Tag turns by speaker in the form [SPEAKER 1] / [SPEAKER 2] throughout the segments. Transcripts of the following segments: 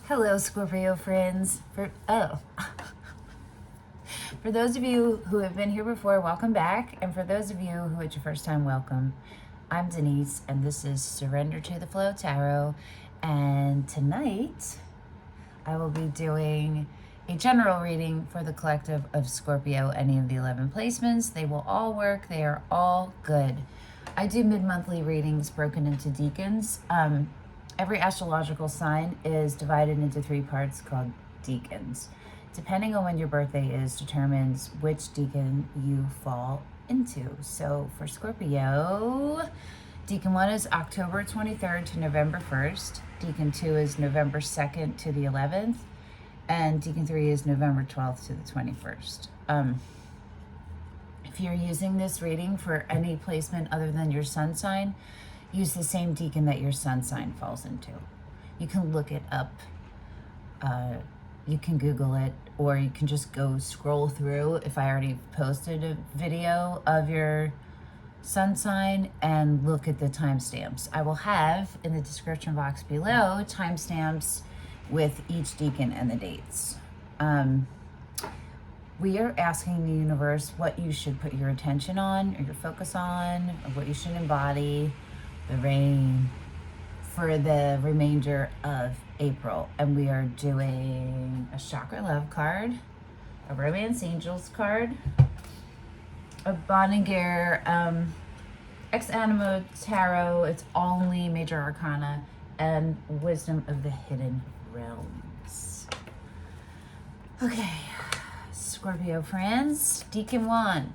[SPEAKER 1] Hello, Scorpio friends. For those of you who have been here before, welcome back. And for those of you who it's your first time, welcome. I'm Denise, and this is Surrender to the Flow Tarot. And tonight, I will be doing a general reading for the collective of Scorpio, any of the 11 placements. They will all work. They are all good. I do mid-monthly readings broken into decans. Every astrological sign is divided into 3 parts called decans. Depending on when your birthday is, determines which decan you fall into. So for Scorpio, Decan 1 is October 23rd to November 1st. Decan 2 is November 2nd to the 11th. And Decan 3 is November 12th to the 21st. If you're using this reading for any placement other than your sun sign, use the same decan that your sun sign falls into. You can look it up, you can Google it, or you can just go scroll through if I already posted a video of your sun sign and look at the timestamps. I will have in the description box below timestamps with each decan and the dates. We are asking the universe what you should put your attention on or your focus on, or what you should embody, the rain, for the remainder of April. And we are doing a Chakra Love card, a Romance Angels card, a Bonniger Ex-Anima tarot. It's only major arcana, and Wisdom of the Hidden Realms. Okay, Scorpio friends, Decan 1.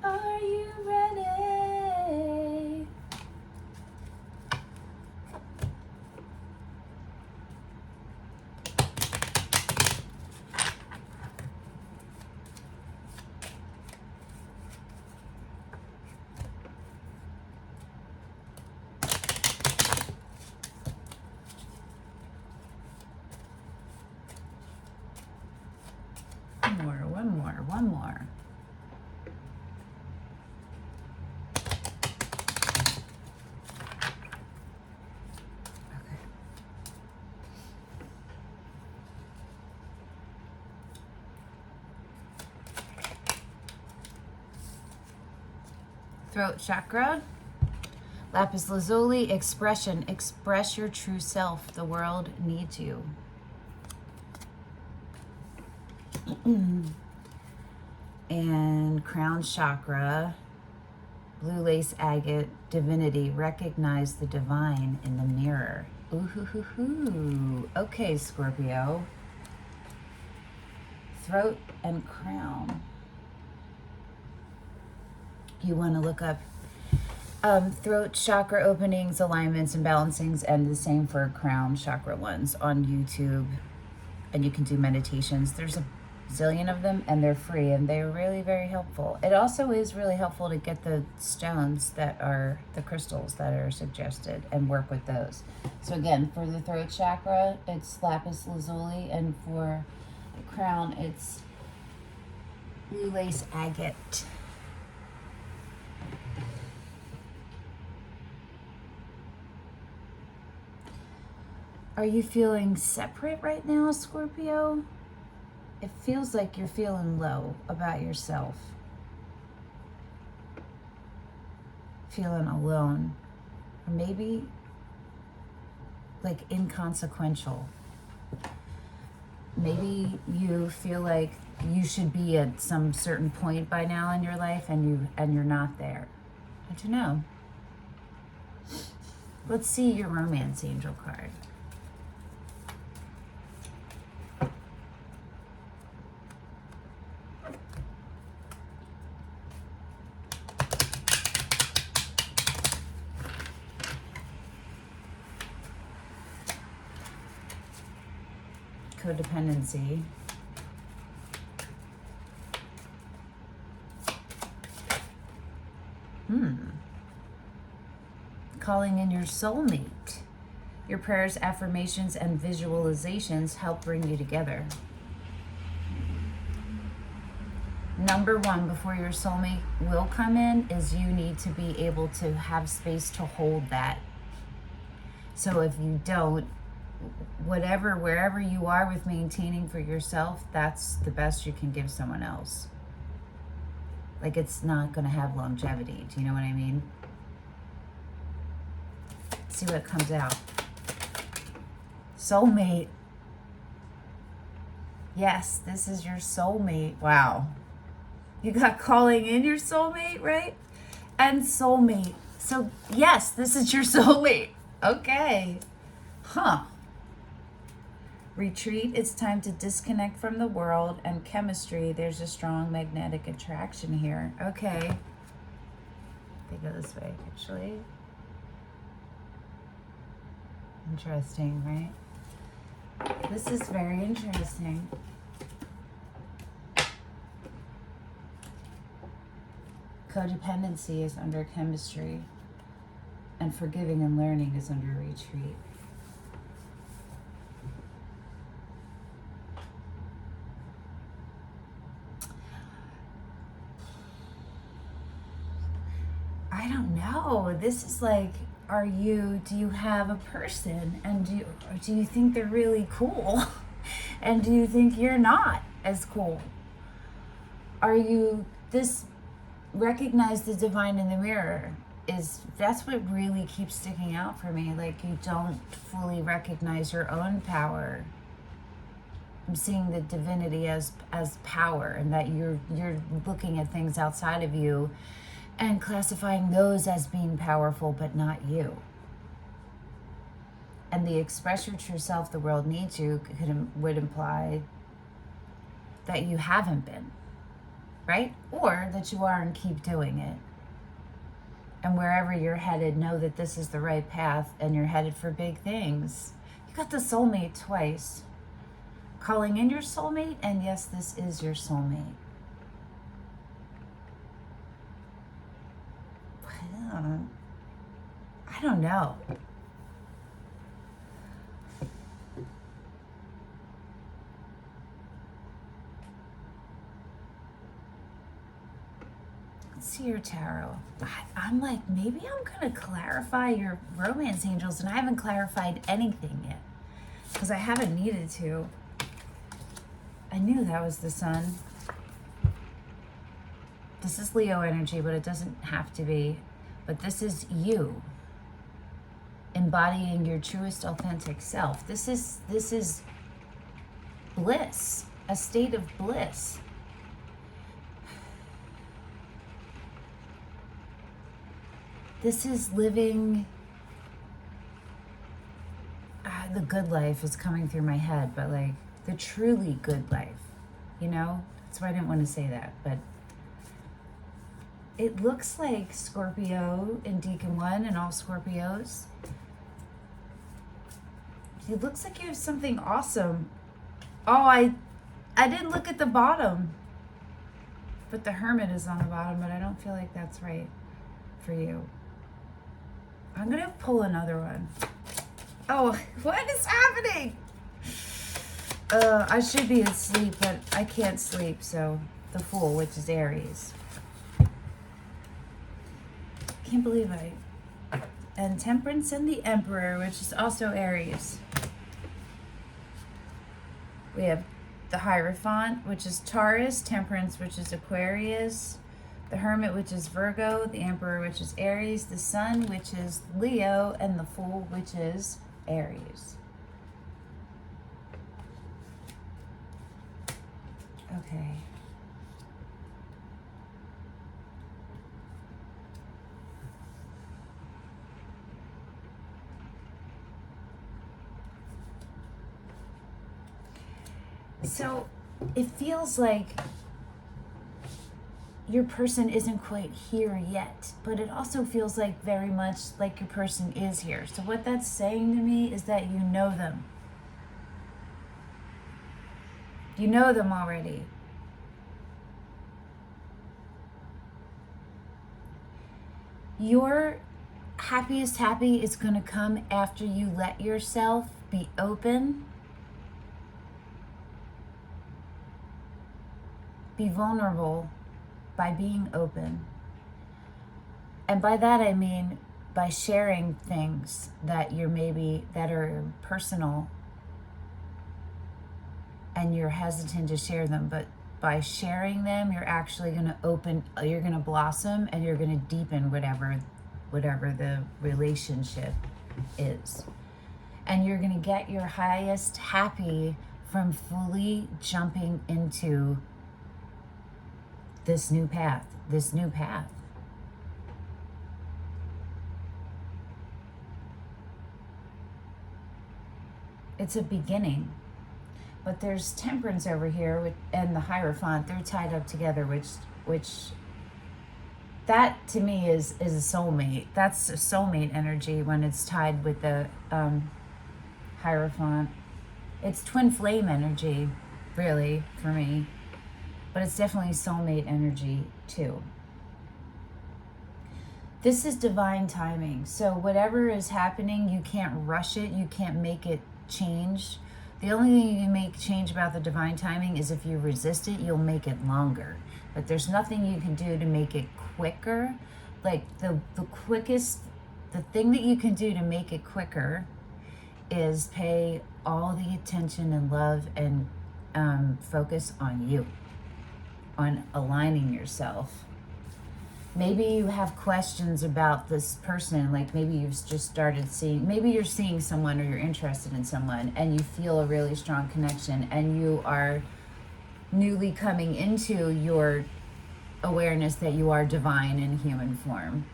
[SPEAKER 1] Are you ready? One more. Okay. Throat chakra. Lapis lazuli, expression. Express your true self. The world needs you. And crown chakra, blue lace agate, divinity, recognize the divine in the mirror. Ooh hoo hoo hoo. Okay, Scorpio. Throat and crown. You want to look up throat chakra openings, alignments, and balancings, and the same for crown chakra ones on YouTube. And you can do meditations. There's a zillion of them, and they're free, and they're really very helpful. It also is really helpful to get the stones that are the crystals that are suggested and work with those. So again, for the throat chakra, it's lapis lazuli, and for the crown, it's blue lace agate. Are you feeling separate right now, Scorpio? It feels like you're feeling low about yourself. Feeling alone. Or maybe like inconsequential. Maybe you feel like you should be at some certain point by now in your life, and you're not there. I don't know. Let's see your romance angel card. Codependency. Calling in your soulmate. Your prayers, affirmations, and visualizations help bring you together. Number one, before your soulmate will come in, is you need to be able to have space to hold that. So if you don't, wherever you are with maintaining for yourself, that's the best you can give someone else. Like, it's not going to have longevity. Do you know what I mean? Let's see what comes out. Soulmate. Yes, this is your soulmate. Wow. You got calling in your soulmate, right? And soulmate. So, yes, this is your soulmate. Okay. Huh. Retreat. It's time to disconnect from the world and chemistry. There's a strong magnetic attraction here. Okay. They go this way, actually. Interesting, right? This is very interesting. Codependency is under chemistry, and forgiving and learning is under retreat. I don't know. This is like, do you have a person, and do you think they're really cool? And do you think you're not as cool? Recognize the divine in the mirror. That's what really keeps sticking out for me. Like, you don't fully recognize your own power. I'm seeing the divinity as power, and that you're looking at things outside of you and classifying those as being powerful, but not you. And the express your true self, the world needs you, would imply that you haven't been, right? Or that you are and keep doing it. And wherever you're headed, know that this is the right path and you're headed for big things. You got the soulmate twice. Calling in your soulmate, and yes, this is your soulmate. I don't know. Let's see your tarot. I'm like, maybe I'm going to clarify your romance angels, and I haven't clarified anything yet because I haven't needed to. I knew that was the sun. This is Leo energy, but it doesn't have to be. But this is you embodying your truest, authentic self. This is bliss, a state of bliss. This is living the good life is coming through my head, but like the truly good life, you know? That's why I didn't want to say that, but it looks like Scorpio in Decan 1 and all Scorpios. It looks like you have something awesome. Oh, I didn't look at the bottom. But the Hermit is on the bottom, but I don't feel like that's right for you. I'm going to pull another one. Oh, what is happening? I should be asleep, but I can't sleep, so the Fool, which is Aries. Can't believe and Temperance and the Emperor, which is also Aries. We have the Hierophant, which is Taurus, Temperance, which is Aquarius, the Hermit, which is Virgo, the Emperor, which is Aries, the Sun, which is Leo, and the Fool, which is Aries. Okay. So it feels like your person isn't quite here yet, but it also feels like very much like your person is here. So what that's saying to me is that you know them. You know them already. Your happiest happy is going to come after you let yourself be open. Be vulnerable by being open. And by that I mean by sharing things that that are personal, and you're hesitant to share them, but by sharing them, you're actually going to you're going to blossom, and you're going to deepen whatever the relationship is. And you're going to get your highest happy from fully jumping into this new path. It's a beginning. But there's Temperance over here and the Hierophant. They're tied up together, which that to me is a soulmate. That's a soulmate energy when it's tied with the Hierophant. It's twin flame energy, really, for me. But it's definitely soulmate energy, too. This is divine timing. So whatever is happening, you can't rush it. You can't make it change. The only thing you can make change about the divine timing is if you resist it, you'll make it longer. But there's nothing you can do to make it quicker. Like the thing that you can do to make it quicker is pay all the attention and love and focus on you, on aligning yourself. Maybe you have questions about this person, like maybe you've just started maybe you're seeing someone or you're interested in someone and you feel a really strong connection, and you are newly coming into your awareness that you are divine in human form.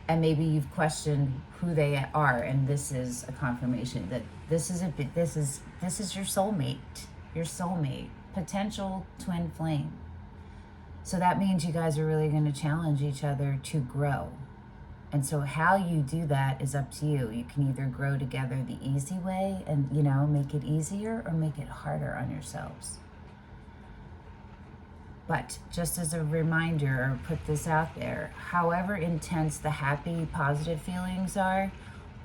[SPEAKER 1] And maybe you've questioned who they are, and this is a confirmation that this is your soulmate, potential twin flame. So that means you guys are really going to challenge each other to grow. And so how you do that is up to you. You can either grow together the easy way and, make it easier, or make it harder on yourselves. But just as a reminder, or put this out there, however intense the happy, positive feelings are,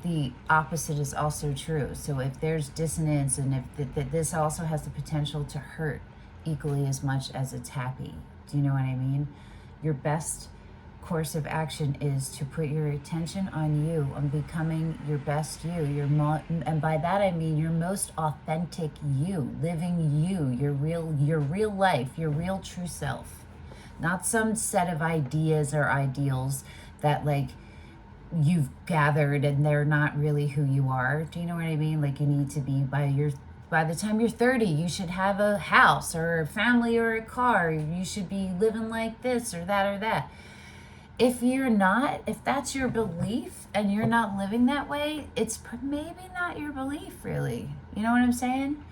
[SPEAKER 1] the opposite is also true. So if there's dissonance, and if this also has the potential to hurt equally as much as it's happy. Do you know what I mean? Your best course of action is to put your attention on you, on becoming your best you, and by that I mean your most authentic you, living you, your real life, your real true self. Not some set of ideas or ideals that like you've gathered and they're not really who you are. Do you know what I mean? Like you need to be by the time you're 30, you should have a house or a family or a car. You should be living like this or that or that. If that's your belief and you're not living that way, it's maybe not your belief, really. You know what I'm saying?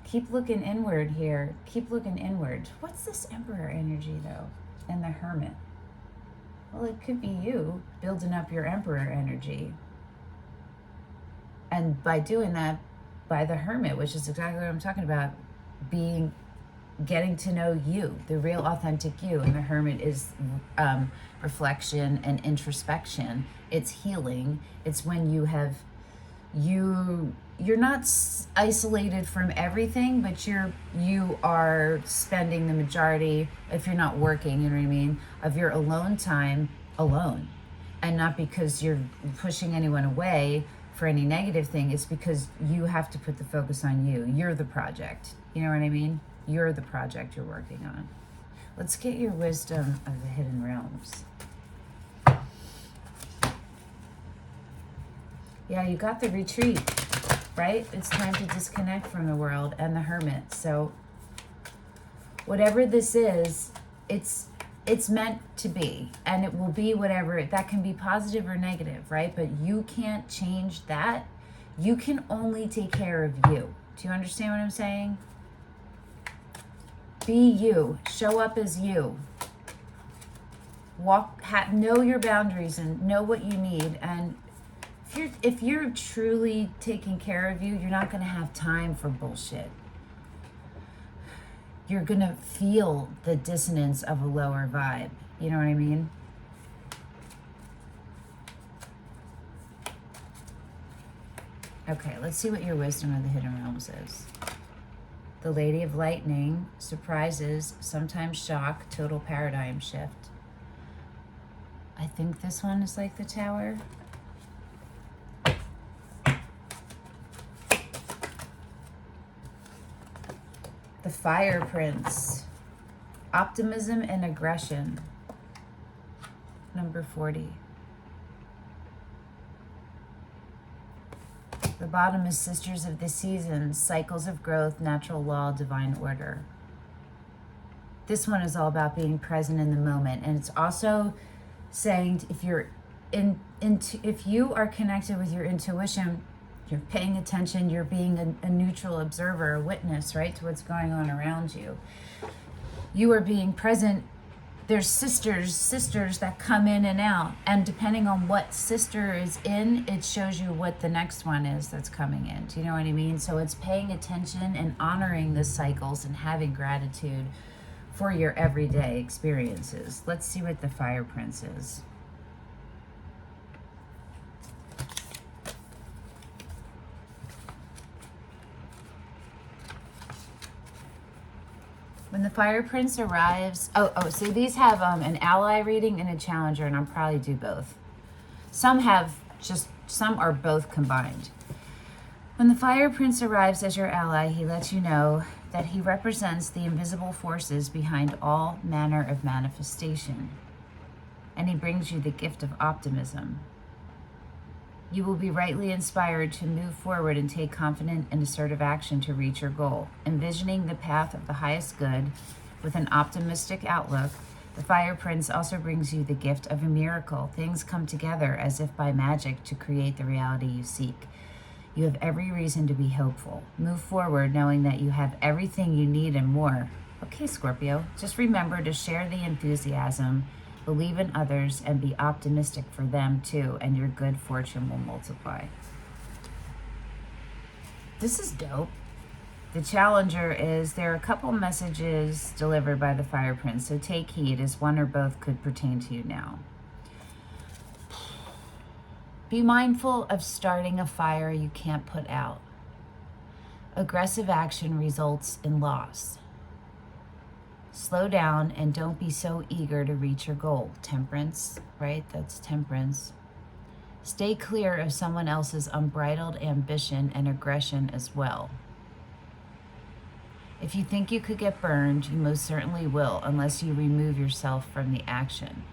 [SPEAKER 1] Keep looking inward here. Keep looking inward. What's this Emperor energy, though? And the Hermit? Well, it could be you building up your Emperor energy. And by doing that, by the Hermit, which is exactly what I'm talking about, getting to know you, the real authentic you. And the Hermit is reflection and introspection. It's healing. It's when you're not isolated from everything, but you are spending the majority, if you're not working, you know what I mean, of your alone time alone. And not because you're pushing anyone away for any negative thing. It's because you have to put the focus on you. You're the project. You know what I mean? You're the project you're working on. Let's get your wisdom of the hidden realms. Yeah, you got the retreat, right? It's time to disconnect from the world and the Hermit. So whatever this is, it's meant to be, and it will be whatever. That can be positive or negative, right? But you can't change that. You can only take care of you. Do you understand what I'm saying? Be you. Show up as you. Know your boundaries and know what you need. And if you're truly taking care of you, you're not going to have time for bullshit. You're going to feel the dissonance of a lower vibe. You know what I mean? Okay, let's see what your wisdom of the hidden realms is. The Lady of Lightning, surprises, sometimes shock, total paradigm shift. I think this one is like the Tower. The Fire Prince. Optimism and aggression. Number 40. The bottom is Sisters of the Seasons, cycles of growth, natural law, divine order. This one is all about being present in the moment, and it's also saying if you're if you are connected with your intuition, you're paying attention, you're being a neutral observer, a witness, right, to what's going on around you. You are being present. There's sisters that come in and out, and depending on what sister is in, it shows you what the next one is that's coming in. Do you know what I mean? So it's paying attention and honoring the cycles and having gratitude for your everyday experiences. Let's see what the Fire Prince is. When the Fire Prince arrives, so these have an ally reading and a challenger, and I'll probably do both. Some are both combined. When the Fire Prince arrives as your ally, he lets you know that he represents the invisible forces behind all manner of manifestation, and he brings you the gift of optimism. You will be rightly inspired to move forward and take confident and assertive action to reach your goal. Envisioning the path of the highest good with an optimistic outlook, the Fire Prince also brings you the gift of a miracle. Things come together as if by magic to create the reality you seek. You have every reason to be hopeful. Move forward knowing that you have everything you need and more. Okay, Scorpio, just remember to share the enthusiasm, believe in others, and be optimistic for them too, and your good fortune will multiply. This is dope. The challenger is, there are a couple messages delivered by the Fire Prince, so take heed as one or both could pertain to you now. Be mindful of starting a fire you can't put out. Aggressive action results in loss. Slow down and don't be so eager to reach your goal. Temperance, right? That's temperance. Stay clear of someone else's unbridled ambition and aggression as well. If you think you could get burned, you most certainly will, unless you remove yourself from the action.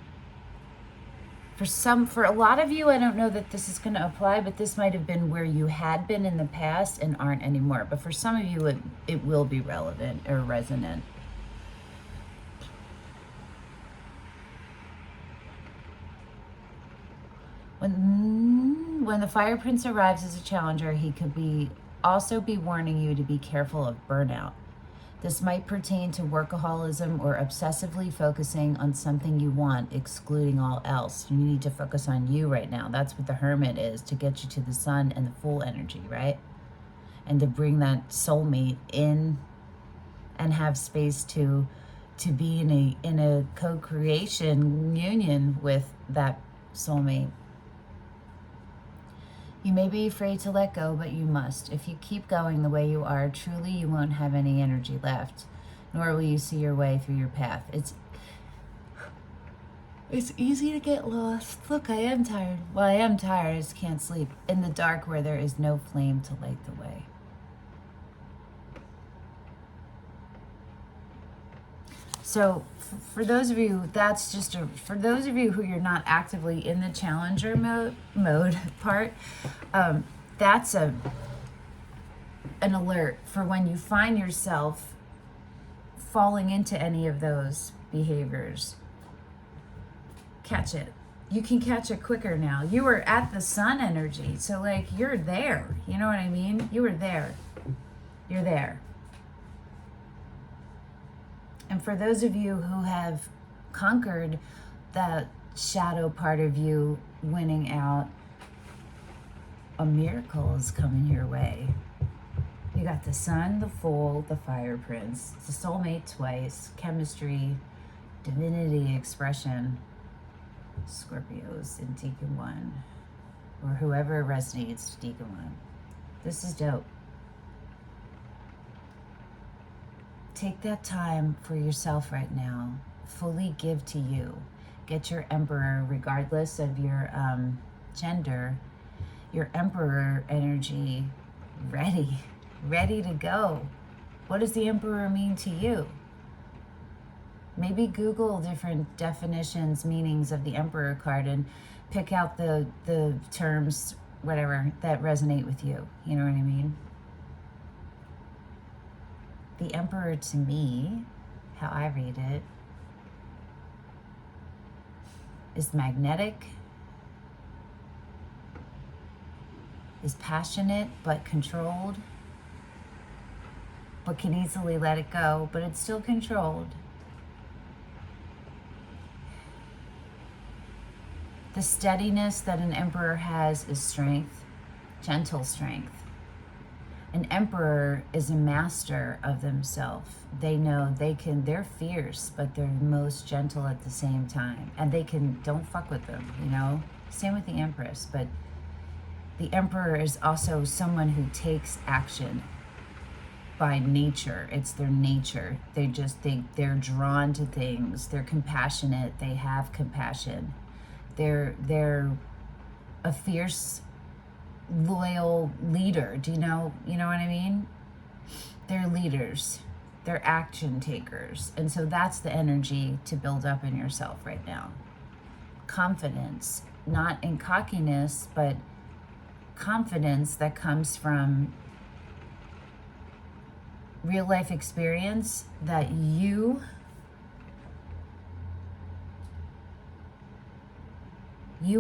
[SPEAKER 1] For a lot of you, I don't know that this is going to apply, but this might have been where you had been in the past and aren't anymore. But for some of you, it will be relevant or resonant. When the Fire Prince arrives as a challenger, he could also be warning you to be careful of burnout. This might pertain to workaholism or obsessively focusing on something you want, excluding all else. You need to focus on you right now. That's what the Hermit is, to get you to the sun and the full energy, right? And to bring that soulmate in and have space to be in a co-creation union with that soulmate. You may be afraid to let go, but you must. If you keep going the way you are, truly you won't have any energy left, nor will you see your way through your path. It's easy to get lost. Look, I am tired. Well, I am tired. I just can't sleep. In the dark where there is no flame to light the way. So for those of you, for those of you who you're not actively in the challenger mode part, that's an alert for when you find yourself falling into any of those behaviors. Catch it. You can catch it quicker now. You were at the sun energy, so like you're there. You know what I mean? You were there. You're there. And for those of you who have conquered that shadow part of you winning out, a miracle is coming your way. You got the Sun, the Fool, the Fire Prince, the soulmate twice, chemistry, divinity expression, Scorpios in Decan 1, or whoever resonates Decan 1. This is dope. Take that time for yourself right now. Fully give to you. get your Emperor, regardless of your gender, your Emperor energy ready to go. What does the Emperor mean to you? Maybe Google different definitions, meanings of the Emperor card and pick out the terms, whatever, that resonate with you. You know what I mean? The Emperor, to me, how I read it, is magnetic, is passionate but controlled, but can easily let it go, but it's still controlled. The steadiness that an Emperor has is strength, gentle strength. An Emperor is a master of themselves. They know they're fierce, but they're most gentle at the same time. And don't fuck with them, you know? Same with the Empress, but the Emperor is also someone who takes action by nature. It's their nature. They're drawn to things. They're compassionate. They have compassion. They're a fierce, loyal leader. Do you know what I mean? They're leaders. They're action takers. And so that's the energy to build up in yourself right now. Confidence, not in cockiness, but confidence that comes from real life experience, that you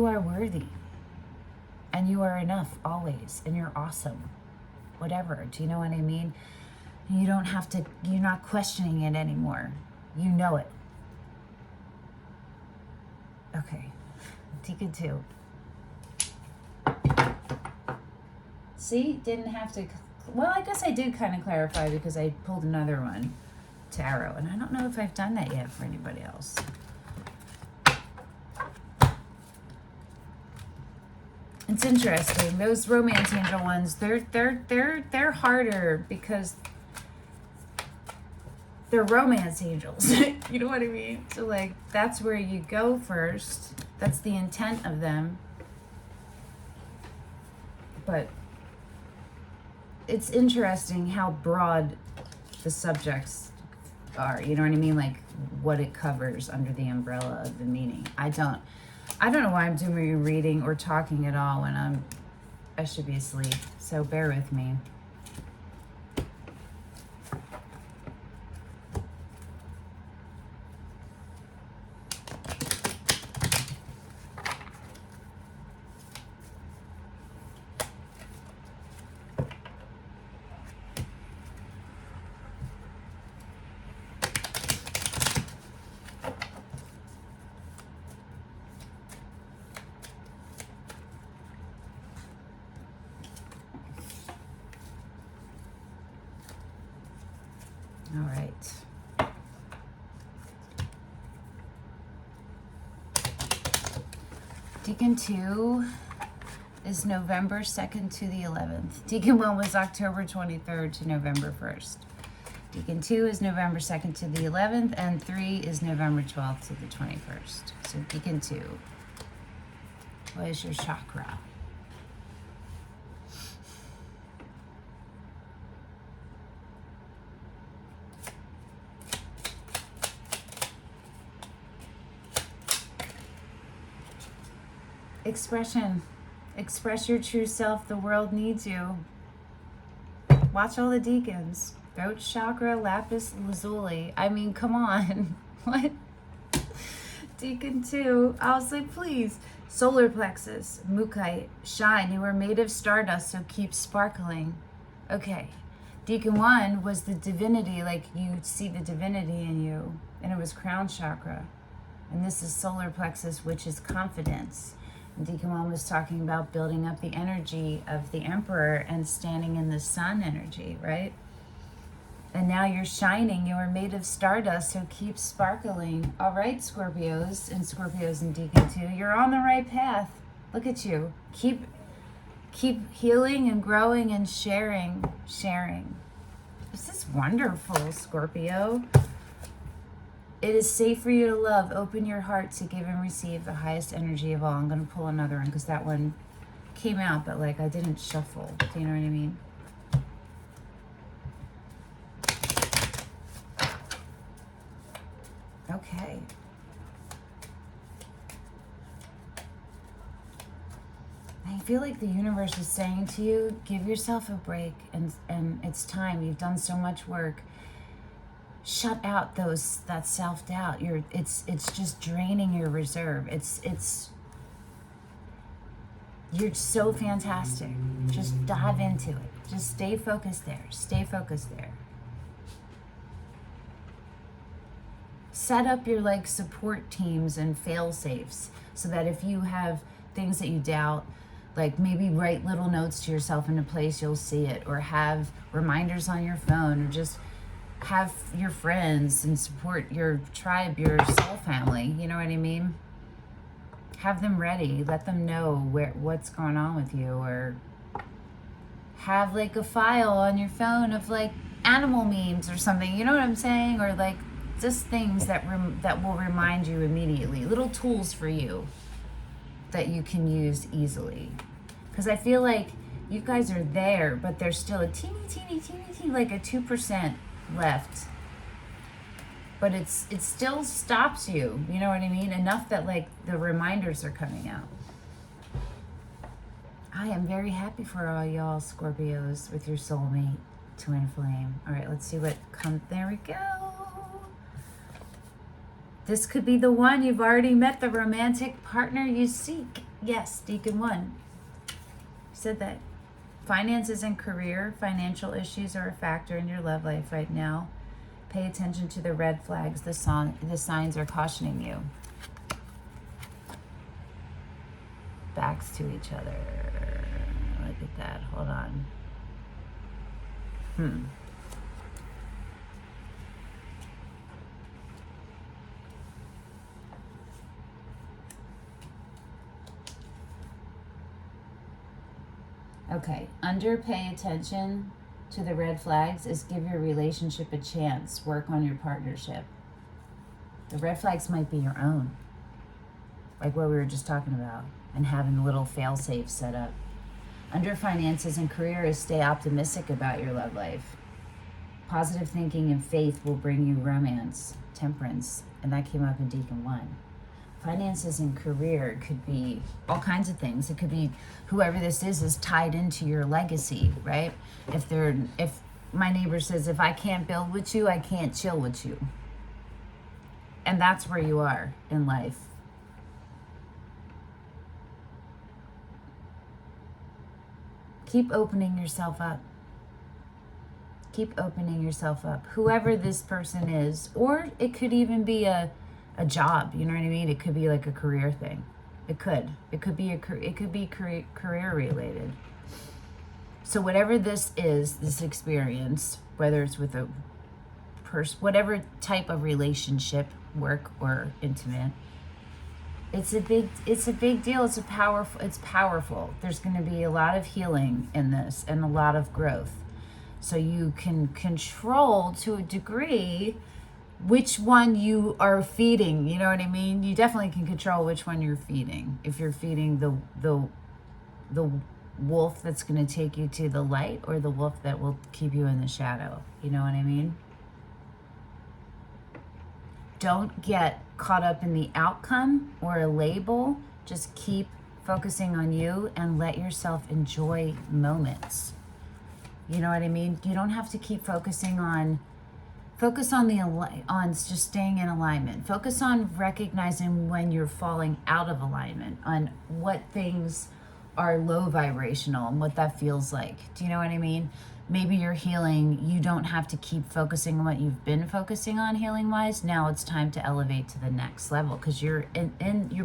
[SPEAKER 1] are worthy. And you are enough always, and you're awesome. Whatever, do you know what I mean? You don't have to, you're not questioning it anymore. You know it. Okay, Decan 2. See, didn't have to, well, I guess I did kind of clarify because I pulled another one, tarot, and I don't know if I've done that yet for anybody else. It's interesting. Those romance angel ones, they're harder because they're romance angels. You know what I mean? So like that's where you go first. That's the intent of them. But it's interesting how broad the subjects are. You know what I mean? Like what it covers under the umbrella of the meaning. I don't know why I'm doing a reading or talking at all when I should be asleep. So bear with me. All right. Decan 2 is November 2nd to the 11th. Decan 1 was October 23rd to November 1st. Decan 2 is November 2nd to the 11th, and 3 is November 12th to the 21st. So Decan 2, what is your chakra? Expression. Express your true self. The world needs you. Watch all the Decans. Throat chakra, lapis lazuli. I mean, come on. What? Decan 2. I was like, please. Solar plexus, mukite, shine. You are made of stardust, so keep sparkling. Okay. Decan 1 was the divinity, like you see the divinity in you. And it was crown chakra. And this is solar plexus, which is confidence. Decan 1 was talking about building up the energy of the Emperor and standing in the sun energy, right? And now you're shining. You are made of stardust, so keep sparkling. All right, Scorpios and Decan 2, you're on the right path. Look at you. Keep healing and growing and sharing. This is wonderful, Scorpio. It is safe for you to love. Open your heart to give and receive the highest energy of all. I'm going to pull another one because that one came out, but like I didn't shuffle. Do you know what I mean? Okay. I feel like the universe is saying to you, give yourself a break, and it's time. You've done so much work. Shut out that self-doubt. It's just draining your reserve. You're so fantastic. Just dive into it. Just stay focused there. Stay focused there. Set up your like support teams and fail safes so that if you have things that you doubt, like maybe write little notes to yourself in a place you'll see it, or have reminders on your phone, or just have your friends and support your tribe, your soul family, you know what I mean? Have them ready, let them know what's going on with you, or have like a file on your phone of like animal memes or something, you know what I'm saying? Or like just things that will remind you immediately, little tools for you that you can use easily. Because I feel like you guys are there, but there's still a teeny, like a 2% left. But it still stops you, you know what I mean? Enough that like the reminders are coming out. I am very happy for all y'all Scorpios with your soulmate, twin flame. All right, let's see what comes. There we go. This could be the one. You've already met the romantic partner you seek. Yes, Decan 1. Said that. Finances and career, financial issues are a factor in your love life right now. Pay attention to the red flags. The signs are cautioning you. Backs to each other. Look at that. Hold on. Okay, under pay attention to the red flags is give your relationship a chance. Work on your partnership. The red flags might be your own, like what we were just talking about, and having a little fail-safe set up. Under finances and career is stay optimistic about your love life. Positive thinking and faith will bring you romance, temperance, and that came up in Decan 1. Finances and career could be all kinds of things. It could be whoever this is tied into your legacy, right? If my neighbor says, if I can't build with you, I can't chill with you. And that's where you are in life. Keep opening yourself up. Keep opening yourself up. Whoever this person is, or it could even be a job, you know what I mean? It could be like a career thing. It could be career related. So whatever this is, this experience, whether it's with a person, whatever type of relationship, work or intimate, it's a big deal. It's powerful. There's going to be a lot of healing in this and a lot of growth. So you can control to a degree which one you are feeding, you know what I mean? You definitely can control which one you're feeding. If you're feeding the wolf that's going to take you to the light, or the wolf that will keep you in the shadow, you know what I mean? Don't get caught up in the outcome or a label. Just keep focusing on you and let yourself enjoy moments. You know what I mean? You don't have to keep focusing on just staying in alignment. Focus on recognizing when you're falling out of alignment, on what things are low vibrational and what that feels like. Do you know what I mean? Maybe you're healing. You don't have to keep focusing on what you've been focusing on healing wise. Now it's time to elevate to the next level, because you're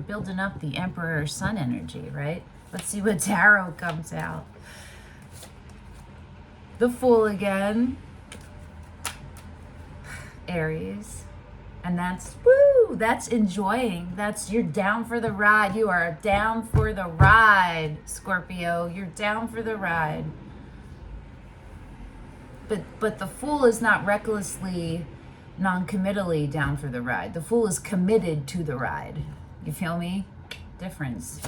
[SPEAKER 1] building up the Emperor Sun energy, right? Let's see what tarot comes out. The Fool again. Aries. And that's enjoying. You're down for the ride. You are down for the ride, Scorpio. You're down for the ride. But the Fool is not recklessly non-committally down for the ride. The Fool is committed to the ride. You feel me? Difference.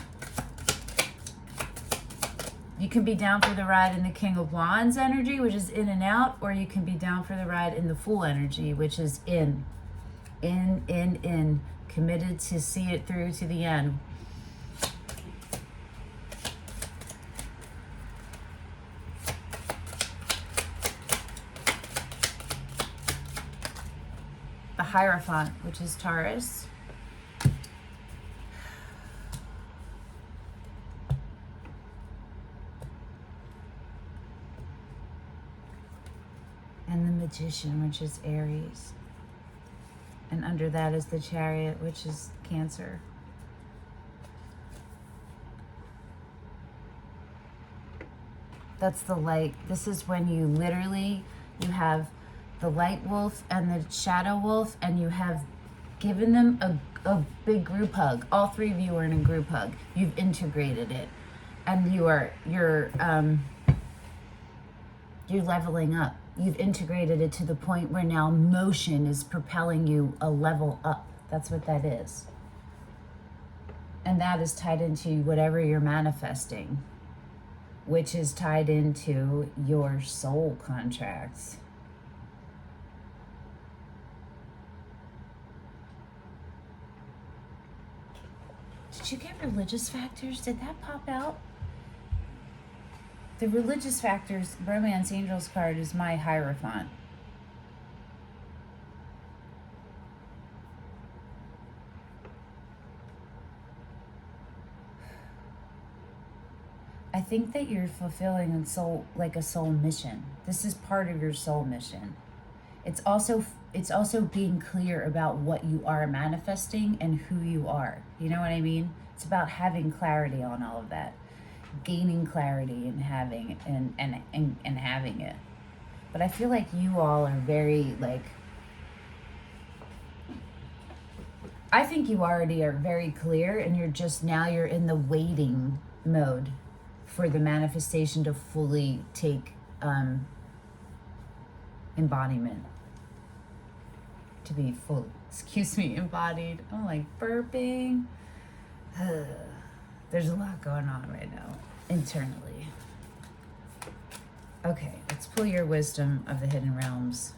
[SPEAKER 1] You can be down for the ride in the King of Wands energy, which is in and out, or you can be down for the ride in the Fool energy, which is in, committed to see it through to the end. The Hierophant, which is Taurus. And the Magician, which is Aries. And under that is the Chariot, which is Cancer. That's the light. This is when you literally, you have the light wolf and the shadow wolf, and you have given them a big group hug. All three of you are in a group hug. You've integrated it, and you're leveling up. You've integrated it to the point where now motion is propelling you a level up. That's what that is. And that is tied into whatever you're manifesting, which is tied into your soul contracts. Did you get religious factors? Did that pop out? The religious factors romance angels card is my Hierophant. I think that you're fulfilling a soul mission. This is part of your soul mission. It's also being clear about what you are manifesting and who you are. You know what I mean? It's about having clarity on all of that. Gaining clarity and having and having it. But I feel like you all are very I think you already are very clear, and you're in the waiting mode for the manifestation to fully take embodiment, to be full, embodied. I'm like burping. There's a lot going on right now, internally. Okay, let's pull your wisdom of the hidden realms.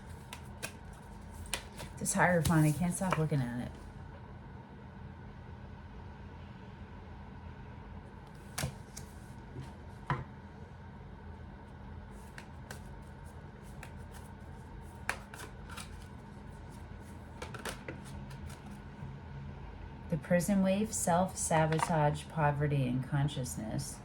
[SPEAKER 1] This Hierophant, I can't stop looking at it. The prison wave, self-sabotage, poverty, and consciousness.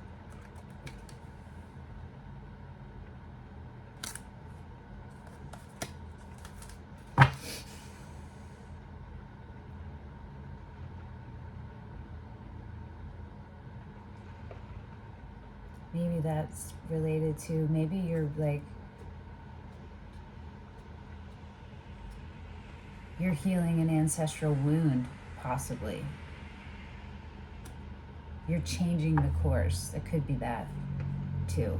[SPEAKER 1] Maybe that's related to, maybe you're healing an ancestral wound. Possibly. You're changing the course. It could be that, too.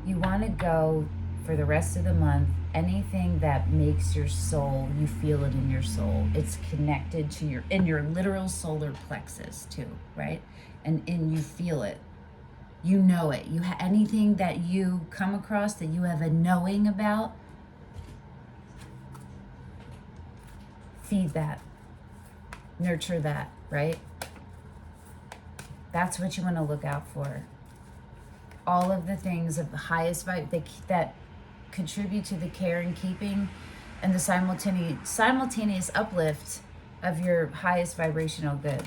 [SPEAKER 1] You want to go for the rest of the month, anything that makes your soul, you feel it in your soul. It's connected to in your literal solar plexus, too, right? And you feel it. You know it. Anything that you come across that you have a knowing about, feed that, nurture that, right? That's what you want to look out for. All of the things of the highest vibe that contribute to the care and keeping and the simultaneous uplift of your highest vibrational good.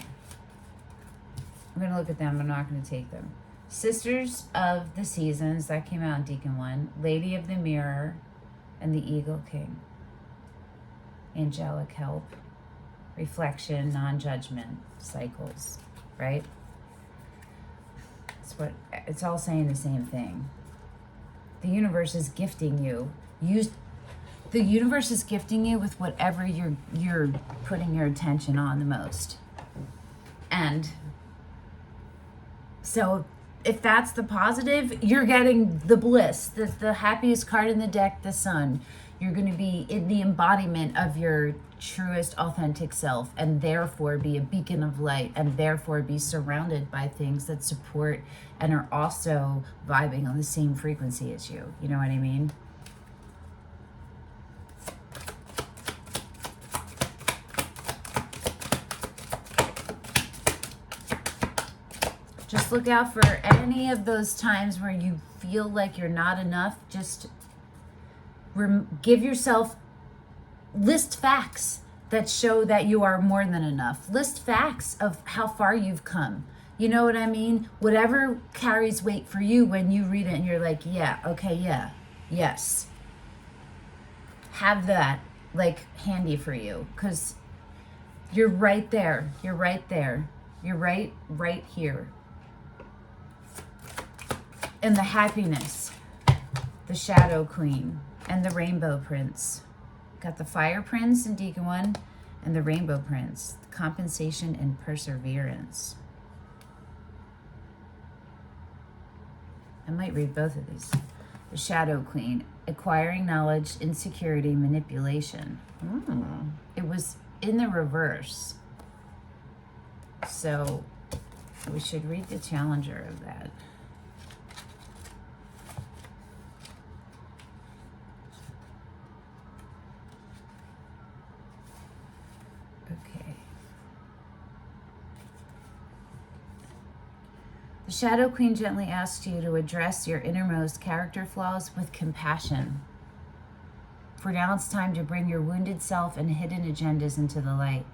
[SPEAKER 1] I'm going to look at them. I'm not going to take them. Sisters of the Seasons, that came out in Decan 1. Lady of the Mirror and the Eagle King. Angelic help, reflection, non-judgment, cycles, right? It's all saying the same thing. The universe is gifting you. The universe is gifting you with whatever you're putting your attention on the most. And so if that's the positive, you're getting the bliss, the happiest card in the deck, the Sun. You're going to be in the embodiment of your truest authentic self, and therefore be a beacon of light, and therefore be surrounded by things that support and are also vibing on the same frequency as you. You know what I mean? Just look out for any of those times where you feel like you're not enough. Just give yourself, list facts that show that you are more than enough. List facts of how far you've come. You know what I mean? Whatever carries weight for you when you read it and you're like, yeah, okay, yeah, yes. Have that like handy for you, because you're right there. You're right there. You're right here. And the happiness, the Shadow Queen, and the Rainbow Prince. Got the Fire Prince in Decan 1 and the Rainbow Prince, compensation and perseverance. I might read both of these. The Shadow Queen, acquiring knowledge, insecurity, manipulation. It was in the reverse. So we should read the challenger of that. Okay. The Shadow Queen gently asks you to address your innermost character flaws with compassion. For now it's time to bring your wounded self and hidden agendas into the light.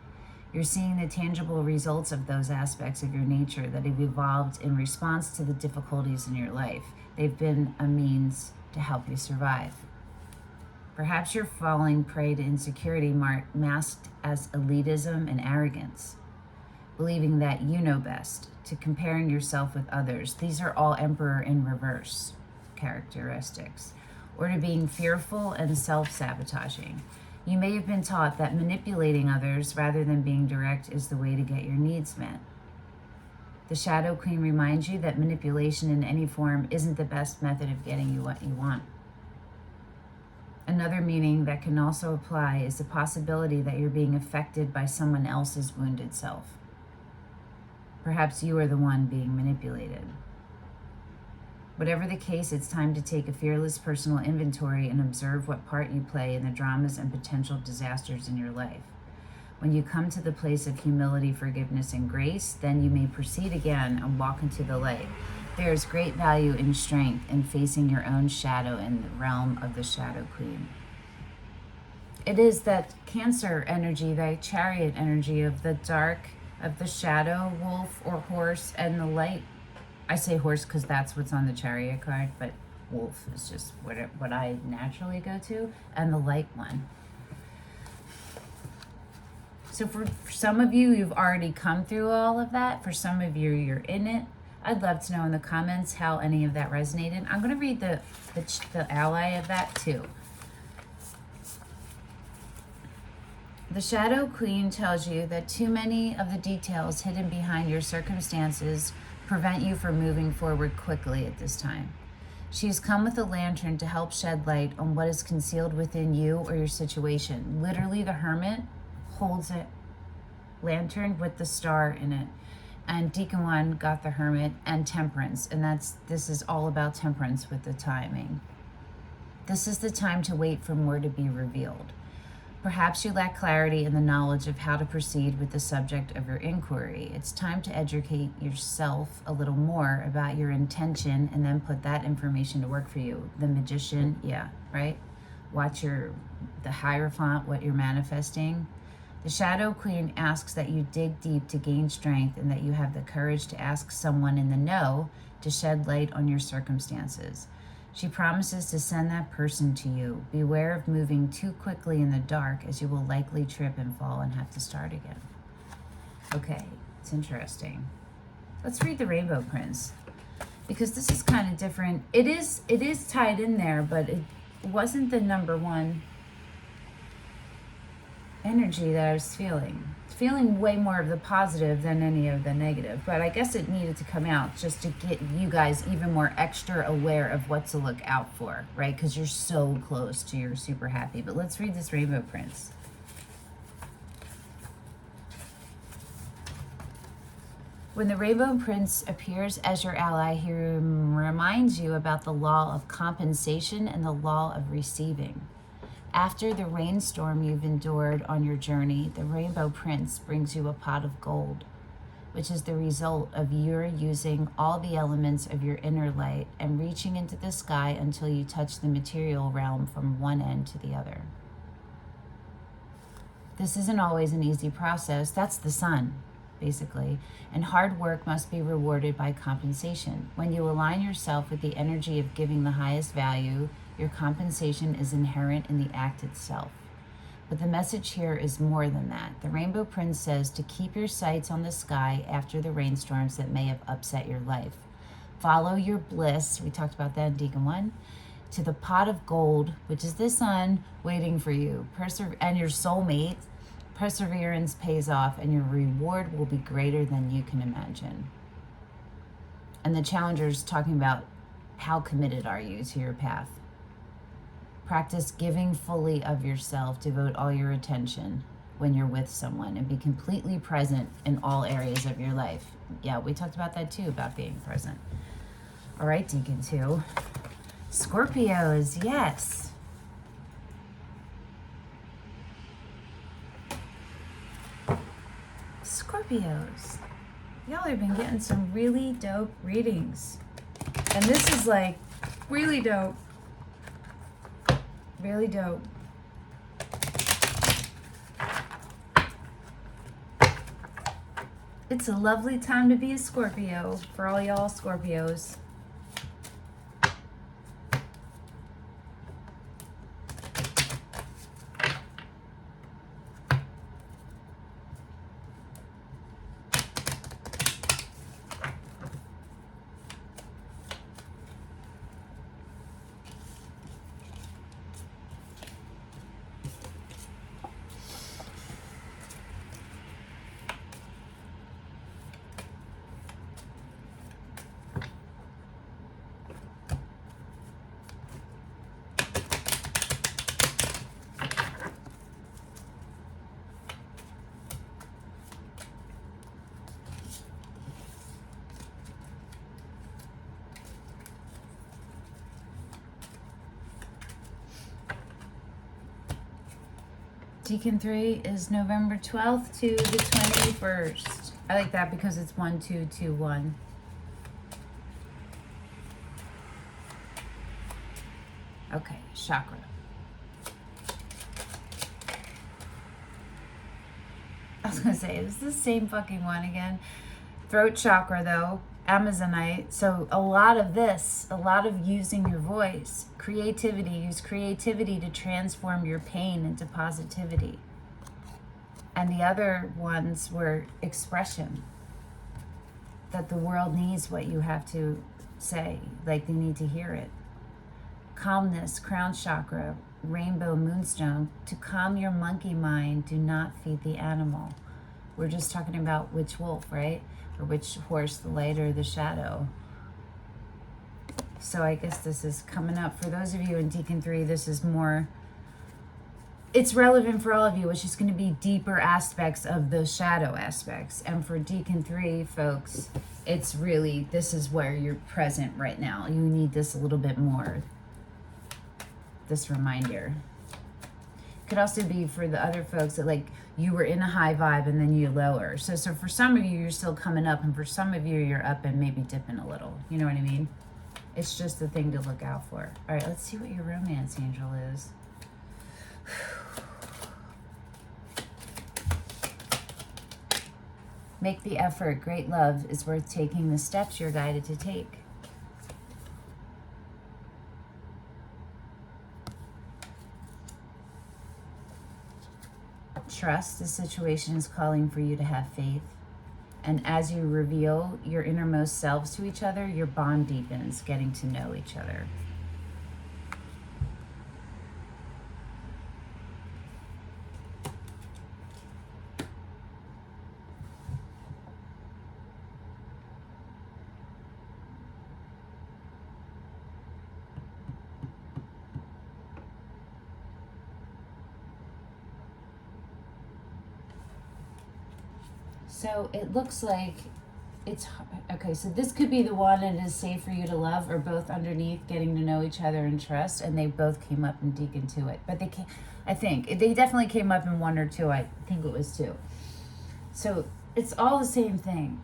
[SPEAKER 1] You're seeing the tangible results of those aspects of your nature that have evolved in response to the difficulties in your life. They've been a means to help you survive. Perhaps you're falling prey to insecurity masked as elitism and arrogance, believing that you know best, to comparing yourself with others. These are all Emperor in reverse characteristics, or to being fearful and self-sabotaging. You may have been taught that manipulating others rather than being direct is the way to get your needs met. The Shadow Queen reminds you that manipulation in any form isn't the best method of getting you what you want. Another meaning that can also apply is the possibility that you're being affected by someone else's wounded self. Perhaps you are the one being manipulated. Whatever the case, it's time to take a fearless personal inventory and observe what part you play in the dramas and potential disasters in your life. When you come to the place of humility, forgiveness, and grace, then you may proceed again and walk into the light. There is great value in strength in facing your own shadow in the realm of the Shadow Queen. It is that Cancer energy, that Chariot energy of the dark, of the shadow, wolf or horse, and the light. I say horse because that's what's on the Chariot card, but wolf is just what I naturally go to, and the light one. So for some of you, you've already come through all of that. For some of you, you're in it. I'd love to know in the comments how any of that resonated. I'm going to read the ally of that too. The Shadow Queen tells you that too many of the details hidden behind your circumstances prevent you from moving forward quickly at this time. She has come with a lantern to help shed light on what is concealed within you or your situation. Literally, the Hermit holds a lantern with the star in it. And Decan 1 got the Hermit and Temperance. And this is all about temperance with the timing. This is the time to wait for more to be revealed. Perhaps you lack clarity in the knowledge of how to proceed with the subject of your inquiry. It's time to educate yourself a little more about your intention and then put that information to work for you. The Magician, yeah, right? Watch the Hierophant, what you're manifesting. The Shadow Queen asks that you dig deep to gain strength and that you have the courage to ask someone in the know to shed light on your circumstances. She promises to send that person to you. Beware of moving too quickly in the dark, as you will likely trip and fall and have to start again. Okay, it's interesting. Let's read the Rainbow Prince, because this is kind of different. It is tied in there, but it wasn't the number one energy that I was feeling. feeling way more of the positive than any of the negative, but I guess it needed to come out just to get you guys even more extra aware of what to look out for, right? Because you're so close to your super happy. But let's read this Rainbow Prince. When the Rainbow Prince appears as your ally, he reminds you about the law of compensation and the law of receiving. After the rainstorm you've endured on your journey, the Rainbow Prince brings you a pot of gold, which is the result of your using all the elements of your inner light and reaching into the sky until you touch the material realm from one end to the other. This isn't always an easy process. That's the sun, basically. And hard work must be rewarded by compensation. When you align yourself with the energy of giving the highest value, your compensation is inherent in the act itself. But the message here is more than that. The Rainbow Prince says to keep your sights on the sky after the rainstorms that may have upset your life. Follow your bliss, we talked about that in Decan 1, to the pot of gold, which is the sun waiting for you, and your soulmate. Perseverance pays off, and your reward will be greater than you can imagine. And the challenger's talking about how committed are you to your path. Practice giving fully of yourself. Devote all your attention when you're with someone and be completely present in all areas of your life. Yeah, we talked about that too, about being present. All right, Decan 2. Scorpios, yes. Scorpios. Y'all have been getting some really dope readings. And this is like really dope. Really dope. It's a lovely time to be a Scorpio for all y'all Scorpios. Decan 3 is November 12th to the 21st. I like that because it's 1221. Okay, chakra. I was gonna say, it's the same fucking one again. Throat chakra though, Amazonite. So a lot of this, a lot of using your voice, creativity, use creativity to transform your pain into positivity. And the other ones were expression, that the world needs what you have to say, like they need to hear it. Calmness, crown chakra, rainbow moonstone. To calm your monkey mind, do not feed the animal. We're just talking about which wolf, right? Or which horse, the light or the shadow. So I guess this is coming up. For those of you in Decan 3, this is more, it's relevant for all of you, which is going to be deeper aspects of those shadow aspects. And for Decan 3, folks, it's really, this is where you're present right now. You need this a little bit more, this reminder. Could also be for the other folks that like you were in a high vibe and then you lower. So for some of you, you're still coming up, and for some of you, you're up and maybe dipping a little. You know what I mean? It's just the thing to look out for. All right, let's see what your romance angel is. Make the effort. Great love is worth taking the steps you're guided to take. Trust the situation is calling for you to have faith. And as you reveal your innermost selves to each other, your bond deepens, getting to know each other. So it looks like it's okay. So this could be the one it is safe for you to love, or both underneath getting to know each other and trust. And they both came up in Decan to it, but they came, I think they definitely came up in 1 or 2. I think it was 2. So it's all the same thing.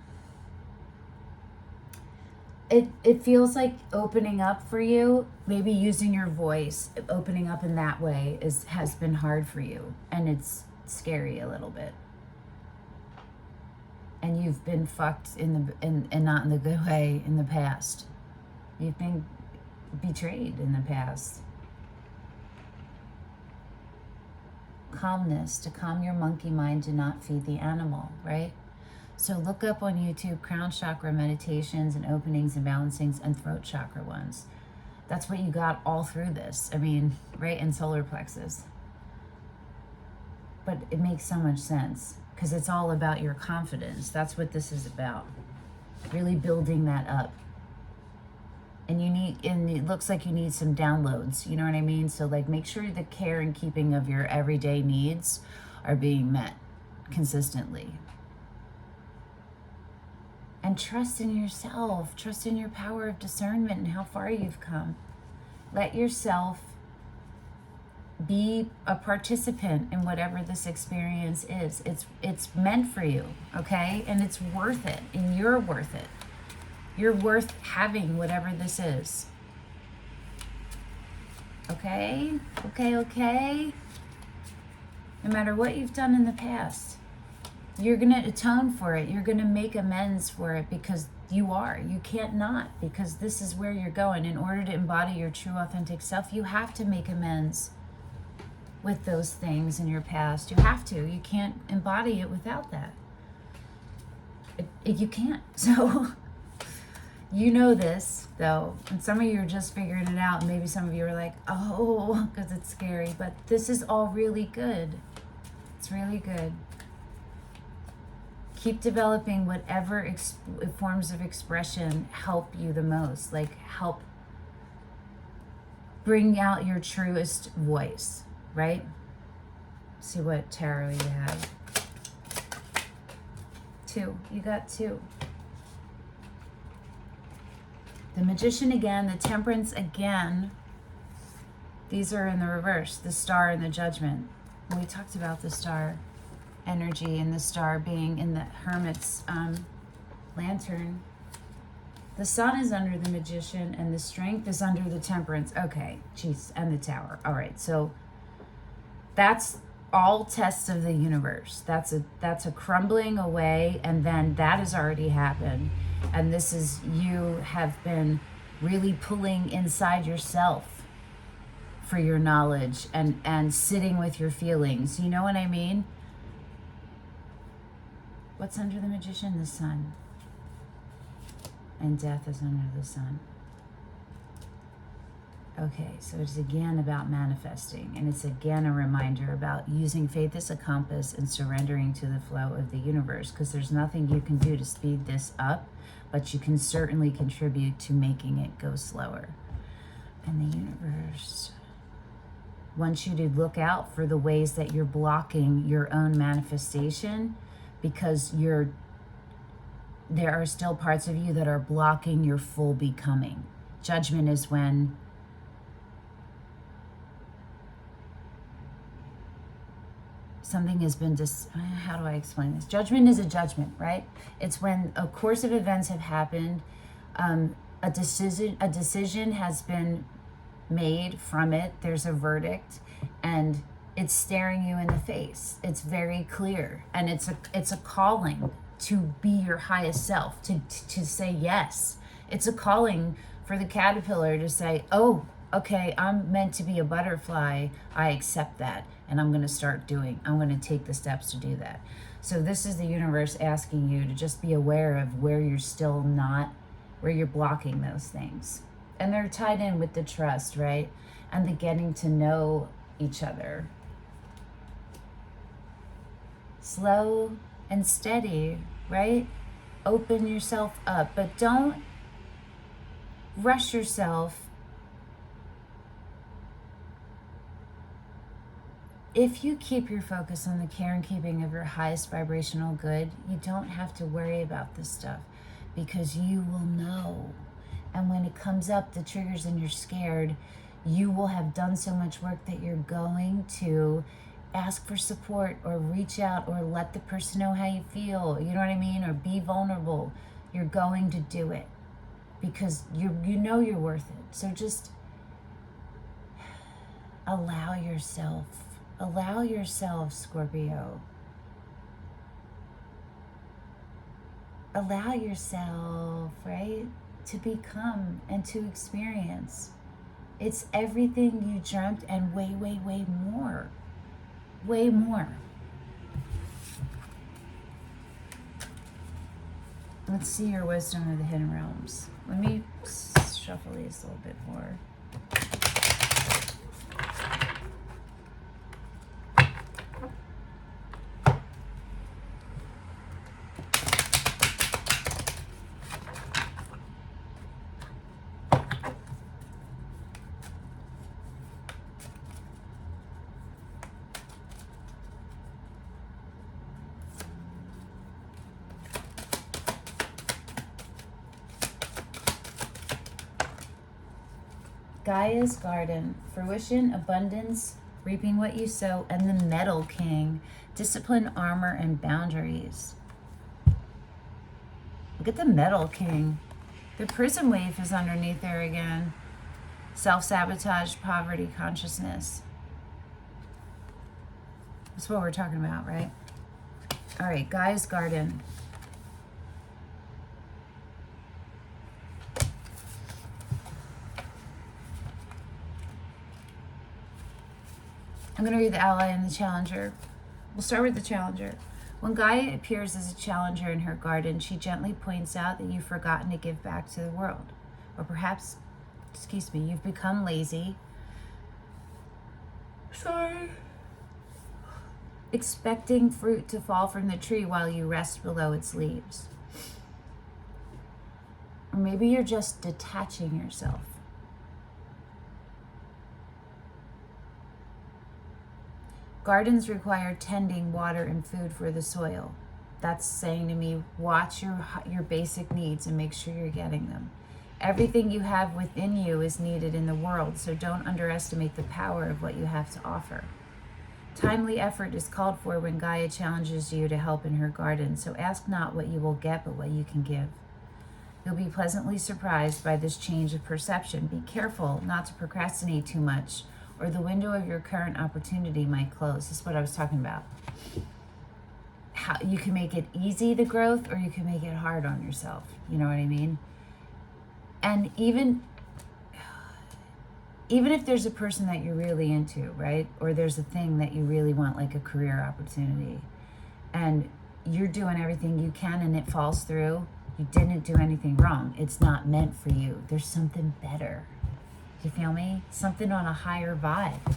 [SPEAKER 1] It feels like opening up for you, maybe using your voice, opening up in that way has been hard for you, and it's scary a little bit. And you've been fucked and not in the good way in the past. You've been betrayed in the past. Calmness, to calm your monkey mind, to not feed the animal, right? So look up on YouTube crown chakra meditations and openings and balancings and throat chakra ones. That's what you got all through this. I mean, right? And solar plexus. But it makes so much sense because it's all about your confidence. That's what this is about. Really building that up. And it looks like you need some downloads. You know what I mean? So like make sure the care and keeping of your everyday needs are being met consistently. And trust in yourself, trust in your power of discernment and how far you've come. Let yourself be a participant in whatever this experience is. It's meant for you, okay? And it's worth it, and you're worth it. You're worth having whatever this is. Okay? Okay? No matter what you've done in the past, you're going to atone for it. You're going to make amends for it because you are. You can't not, because this is where you're going. In order to embody your true authentic self, you have to make amends with those things in your past. You have to. You can't embody it without that. You can't. So you know this, though. And some of you are just figuring it out. Maybe some of you are like, oh, because it's scary. But this is all really good. It's really good. Keep developing whatever forms of expression help you the most. Like help bring out your truest voice, right? See what tarot you have. 2. You got 2. The Magician again, the Temperance again. These are in the reverse. The Star and the Judgment. We talked about the Star energy and the Star being in the Hermit's lantern. The Sun is under the Magician and the Strength is under the Temperance. Okay, jeez, and the Tower. All right, so that's all tests of the universe. That's a crumbling away, and then that has already happened. And this is, you have been really pulling inside yourself for your knowledge and sitting with your feelings. You know what I mean? What's under the Magician? The Sun. And death is under the Sun. Okay, so it's again about manifesting, and it's again a reminder about using faith as a compass and surrendering to the flow of the universe, because there's nothing you can do to speed this up, but you can certainly contribute to making it go slower. And the universe wants you to look out for the ways that you're blocking your own manifestation, because there are still parts of you that are blocking your full becoming. Judgment is when something has been how do I explain this? Judgment is a judgment, right? It's when a course of events have happened, a decision has been made from it. There's a verdict, and it's staring you in the face. It's very clear, and it's a calling to be your highest self, to say yes. It's a calling for the caterpillar to say, oh, okay, I'm meant to be a butterfly. I accept that, and I'm going to take the steps to do that. So this is the universe asking you to just be aware of where you're still not, where you're blocking those things. And they're tied in with the trust, right? And the getting to know each other. Slow and steady, right? Open yourself up, but don't rush yourself if you keep your focus on the care and keeping of your highest vibrational good, you don't have to worry about this stuff because you will know. And when it comes up, the triggers, and you're scared, you will have done so much work that you're going to ask for support or reach out or let the person know how you feel, you know what I mean? Or be vulnerable. You're going to do it because you know you're worth it. So just allow yourself, Scorpio. Allow yourself, right, to become and to experience. It's everything you dreamt and way, way, way more. Way more. Let's see your wisdom of the hidden realms. Let me shuffle these a little bit more. Gaia's garden, fruition, abundance, reaping what you sow, and the Metal King, discipline, armor, and boundaries. Look at the Metal King. The prison wave is underneath there again. Self-sabotage, poverty, consciousness. That's what we're talking about, right? All right, Gaia's garden. I'm going to read the ally and the challenger. We'll start with the challenger. When Gaia appears as a challenger in her garden, she gently points out that you've forgotten to give back to the world. Or perhaps, you've become lazy. Expecting fruit to fall from the tree while you rest below its leaves. Or maybe you're just detaching yourself. Gardens require tending, water, and food for the soil. That's saying to me, watch your basic needs and make sure you're getting them. Everything you have within you is needed in the world, so don't underestimate the power of what you have to offer. Timely effort is called for when Gaia challenges you to help in her garden, so ask not what you will get, but what you can give. You'll be pleasantly surprised by this change of perception. Be careful not to procrastinate too much, or the window of your current opportunity might close. This is what I was talking about. How you can make it easy, the growth, or you can make it hard on yourself. You know what I mean? And even if there's a person that you're really into, right? Or there's a thing that you really want, like a career opportunity, and you're doing everything you can and it falls through, you didn't do anything wrong. It's not meant for you. There's something better. You feel me? Something on a higher vibe.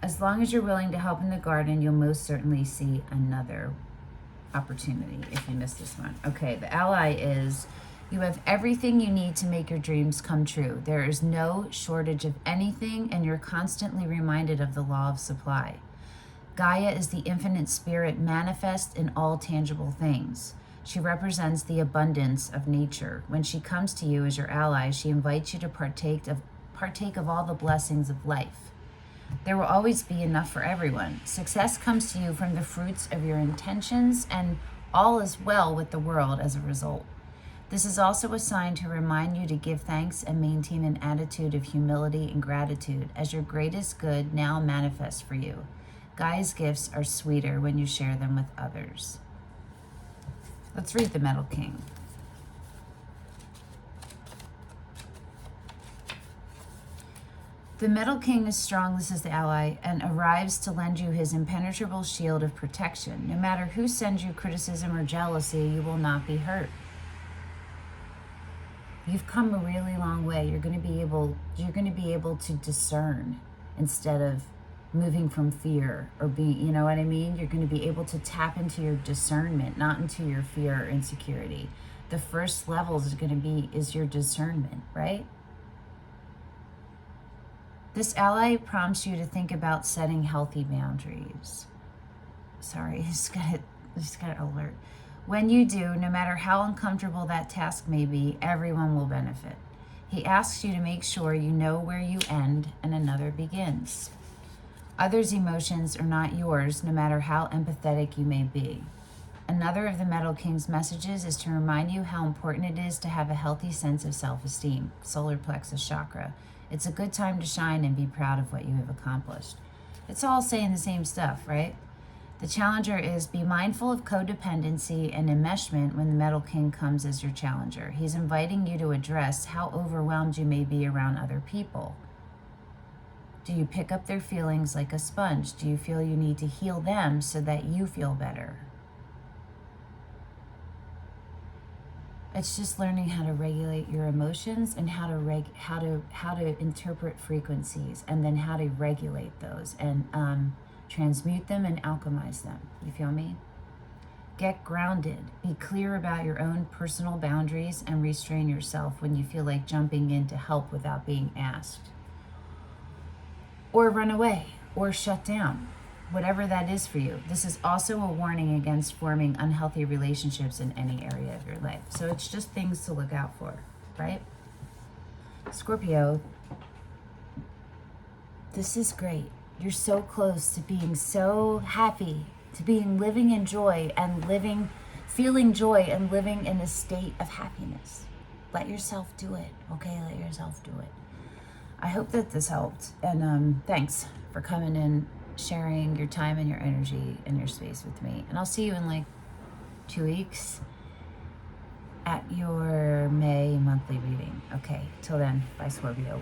[SPEAKER 1] As long as you're willing to help in the garden, you'll most certainly see another opportunity if you miss this one. Okay, the ally is, you have everything you need to make your dreams come true. There is no shortage of anything, and you're constantly reminded of the law of supply. Gaia is the infinite spirit manifest in all tangible things. She represents the abundance of nature. When she comes to you as your ally, she invites you to partake of all the blessings of life. There will always be enough for everyone. Success comes to you from the fruits of your intentions, and all is well with the world as a result. This is also a sign to remind you to give thanks and maintain an attitude of humility and gratitude as your greatest good now manifests for you. Gaia's gifts are sweeter when you share them with others. Let's read the Metal King. The Metal King is strong, this is the ally, and arrives to lend you his impenetrable shield of protection. No matter who sends you criticism or jealousy, you will not be hurt. You've come a really long way. You're going to be able to discern instead of moving from fear or being, you know what I mean? You're going to be able to tap into your discernment, not into your fear or insecurity. The first level is your discernment, right? This ally prompts you to think about setting healthy boundaries. Sorry, just got alert. When you do, no matter how uncomfortable that task may be, everyone will benefit. He asks you to make sure you know where you end and another begins. Others' emotions are not yours, no matter how empathetic you may be. Another of the Metal King's messages is to remind you how important it is to have a healthy sense of self-esteem, solar plexus chakra. It's a good time to shine and be proud of what you have accomplished. It's all saying the same stuff, right? The challenger is be mindful of codependency and enmeshment when the Metal King comes as your challenger. He's inviting you to address how overwhelmed you may be around other people. Do you pick up their feelings like a sponge? Do you feel you need to heal them so that you feel better? It's just learning how to regulate your emotions and how to interpret frequencies, and then how to regulate those and transmute them and alchemize them. You feel me? Get grounded. Be clear about your own personal boundaries and restrain yourself when you feel like jumping in to help without being asked. Or run away or shut down. Whatever that is for you. This is also a warning against forming unhealthy relationships in any area of your life. So it's just things to look out for, right? Scorpio, this is great. You're so close to being so happy, to being living in joy and feeling joy and living in a state of happiness. Let yourself do it, okay? Let yourself do it. I hope that this helped. And thanks for coming in, sharing your time and your energy and your space with me. And I'll see you in like 2 weeks at your May monthly reading. Okay, till then, bye Scorpio.